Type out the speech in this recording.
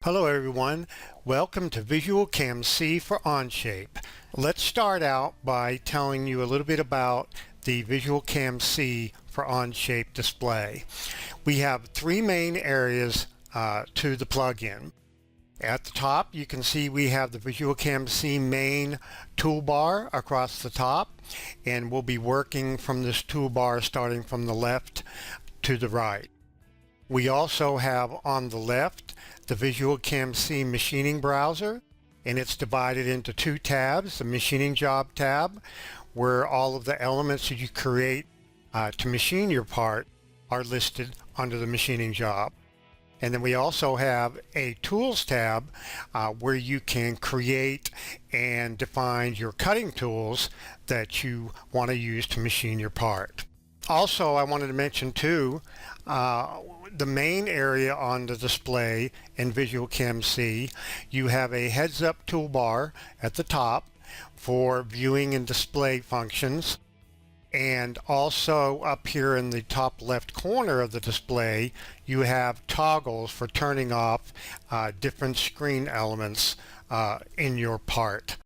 Hello everyone, welcome to VisualCAMc for Onshape. Let's start out by telling you a little bit about the VisualCAMc for Onshape display. We have three main areas to the plugin. At the top you can see we have the VisualCAMc main toolbar across the top, and we'll be working from this toolbar starting from the left to the right. We also have on the left the VisualCAMc machining browser, and it's divided into two tabs. The machining job tab, where all of the elements that you create to machine your part are listed under the machining job. And then we also have a tools tab where you can create and define your cutting tools that you want to use to machine your part. Also, I wanted to mention too, the main area on the display in VisualCAMc, you have a heads-up toolbar at the top for viewing and display functions. And also up here in the top left corner of the display, you have toggles for turning off different screen elements in your part.